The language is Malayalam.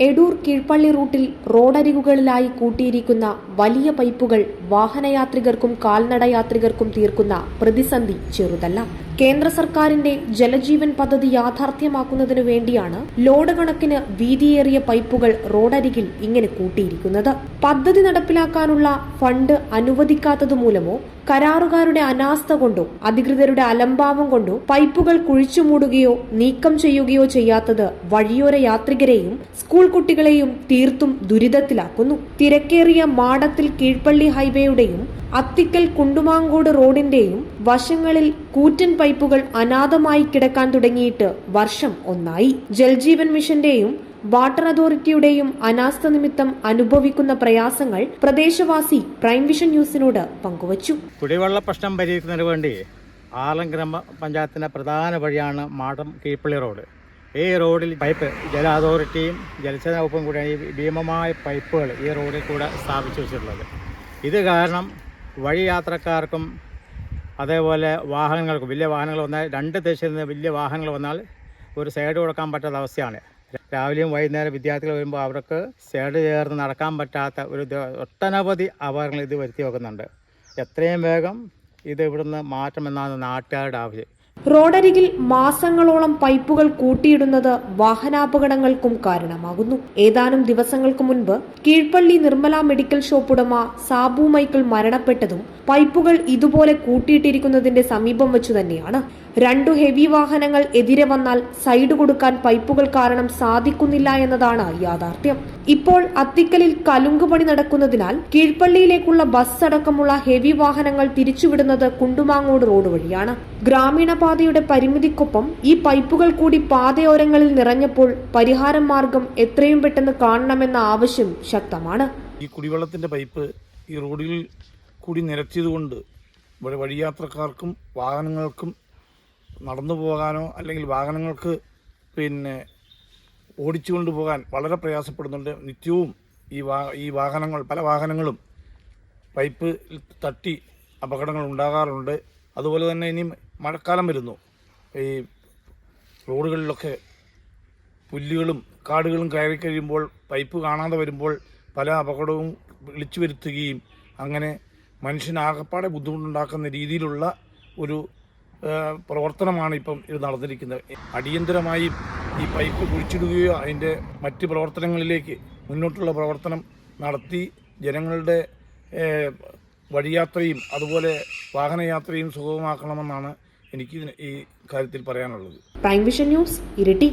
എടൂർ കീഴ്പള്ളി റൂട്ടിൽ റോഡരികുകളിലായി കൂട്ടിയിരിക്കുന്ന വലിയ പൈപ്പുകൾ വാഹനയാത്രികർക്കും കാൽനടയാത്രികർക്കും തീർക്കുന്ന പ്രതിസന്ധി ചെറുതല്ല. കേന്ദ്ര സർക്കാരിന്റെ ജലജീവൻ പദ്ധതി യാഥാർത്ഥ്യമാക്കുന്നതിനു വേണ്ടിയാണ് ലോഡ് കണക്കിന് വീതിയേറിയ പൈപ്പുകൾ റോഡരികിൽ ഇങ്ങനെ കൂട്ടിയിരിക്കുന്നത്. പദ്ധതി നടപ്പിലാക്കാനുള്ള ഫണ്ട് അനുവദിക്കാത്തതുമൂലമോ കരാറുകാരുടെ അനാസ്ഥ കൊണ്ടോ അധികൃതരുടെ അലംഭാവം കൊണ്ടോ പൈപ്പുകൾ കുഴിച്ചുമൂടുകയോ നീക്കം ചെയ്യുകയോ ചെയ്യാത്തത് വഴിയോര യാത്രികരെയും സ്കൂൾ കുട്ടികളെയും തീർത്തും ദുരിതത്തിലാക്കുന്നു. തിരക്കേറിയ മാടത്തിൽ കീഴ്പള്ളി ഹൈവേയുടെയും അത്തിക്കൽ കുണ്ടുമാങ്കോട് റോഡിന്റെയും വശങ്ങളിൽ കൂറ്റൻ പൈപ്പുകൾ അനാഥമായി കിടക്കാൻ തുടങ്ങിയിട്ട് വർഷം ഒന്നായി. ജൽജീവൻ മിഷന്റെയും വാട്ടർ അതോറിറ്റിയുടെയും അനാസ്ഥ നിമിത്തം അനുഭവിക്കുന്ന പ്രയാസങ്ങൾ പ്രദേശവാസി പ്രൈം വിഷൻ ന്യൂസിനോട് പങ്കുവച്ചു. കുടിവെള്ള പ്രശ്നം പരിഹരിക്കുന്നതിന് വേണ്ടി ആലം ഗ്രാമപഞ്ചായത്തിന്റെ പ്രധാന വഴിയാണ് മാടം കീഴ്പള്ളി റോഡ്. ഈ റോഡിൽ പൈപ്പ് ജല അതോറിറ്റിയും ജലസേന വകുപ്പും കൂടെ ഈ ഭീമമായ പൈപ്പുകൾ ഈ റോഡിൽ കൂടെ സ്ഥാപിച്ചു വെച്ചിട്ടുള്ളത്. ഇത് കാരണം വഴി യാത്രക്കാർക്കും അതേപോലെ വാഹനങ്ങൾക്കും വലിയ വാഹനങ്ങൾ വന്നാൽ രണ്ട് ദിശയിൽ നിന്ന് വലിയ വാഹനങ്ങൾ വന്നാൽ ഒരു സൈഡ് കൊടുക്കാൻ പറ്റാത്ത അവസ്ഥയാണ്. രാവിലെയും വൈകുന്നേരം വിദ്യാർത്ഥികൾ വരുമ്പോൾ അവർക്ക് സൈഡ് ചേർന്ന് നടക്കാൻ പറ്റാത്ത ഒരു ഒട്ടനവധി അപകടങ്ങൾ ഇത് വരുത്തി വെക്കുന്നുണ്ട്. എത്രയും വേഗം ഇത് ഇവിടുന്ന് മാറ്റമെന്നാണ് നാട്ടുകാരുടെ ആവശ്യം. റോഡരികിൽ മാസങ്ങളോളം പൈപ്പുകൾ കൂട്ടിയിടുന്നത് വാഹനാപകടങ്ങൾക്കും കാരണമാകുന്നു. ഏതാനും ദിവസങ്ങൾക്ക് മുൻപ് കീഴ്പള്ളി നിർമ്മല മെഡിക്കൽ ഷോപ്പ് ഉടമ സാബു മൈക്കിൾ മരണപ്പെട്ടതും പൈപ്പുകൾ ഇതുപോലെ കൂട്ടിയിട്ടിരിക്കുന്നതിന്റെ സമീപം വെച്ചു തന്നെയാണ്. 2 ഹെവി വാഹനങ്ങൾ എതിരെ വന്നാൽ സൈഡ് കൊടുക്കാൻ പൈപ്പുകൾ കാരണം സാധിക്കുന്നില്ല എന്നതാണ് യാഥാർത്ഥ്യം. ഇപ്പോൾ അത്തിക്കലിൽ കലുങ്കുപണി നടക്കുന്നതിനാൽ കീഴ്പള്ളിയിലേക്കുള്ള ബസ് അടക്കമുള്ള ഹെവി വാഹനങ്ങൾ തിരിച്ചുവിടുന്നത് കുണ്ടുമാങ്ങോട് റോഡ് വഴിയാണ്. ഗ്രാമീണ പാതയുടെ പരിമിതിക്കൊപ്പം ഈ പൈപ്പുകൾ കൂടി പാതയോരങ്ങളിൽ നിറഞ്ഞപ്പോൾ പരിഹാര മാർഗം എത്രയും പെട്ടെന്ന് കാണണമെന്ന ആവശ്യം ശക്തമാണ്. ഈ കുടിവെള്ളത്തിന്റെ പൈപ്പ് ഈ റോഡിൽ കൂടി നിരത്തിയതുകൊണ്ട് വഴിയാത്രക്കാർക്കും വാഹനങ്ങൾക്കും നടന്നു പോകാനോ അല്ലെങ്കിൽ വാഹനങ്ങൾക്ക് ഓടിച്ചു കൊണ്ടുപോകാൻ വളരെ പ്രയാസപ്പെടുന്നുണ്ട്. നിത്യവും ഈ വാഹനങ്ങൾ പല വാഹനങ്ങളും പൈപ്പ് തട്ടി അപകടങ്ങൾ ഉണ്ടാകാറുണ്ട്. അതുപോലെ തന്നെ ഇനി മഴക്കാലം വരുന്നു. ഈ റോഡുകളിലൊക്കെ പുല്ലുകളും കാടുകളും കയറി കഴിയുമ്പോൾ പൈപ്പ് കാണാതെ വരുമ്പോൾ പല അപകടവും വിളിച്ചു വരുത്തുകയും അങ്ങനെ മനുഷ്യനാകപ്പാടെ ബുദ്ധിമുട്ടുണ്ടാക്കുന്ന രീതിയിലുള്ള ഒരു പ്രവർത്തനമാണ് ഇപ്പം ഇത് നടന്നിരിക്കുന്നത്. അടിയന്തരമായി ഈ പൈപ്പ് കുഴിച്ചിടുകയോ അതിൻ്റെ മറ്റ് പ്രവർത്തനങ്ങളിലേക്ക് മുന്നോട്ടുള്ള പ്രവർത്തനം നടത്തി ജനങ്ങളുടെ വഴിയാത്രയും അതുപോലെ വാഹനയാത്രയും സുഗമമാക്കണമെന്നാണ് എനിക്ക് ഈ കാര്യത്തിൽ പറയാനുള്ളത്. Prime vision news, Iritty.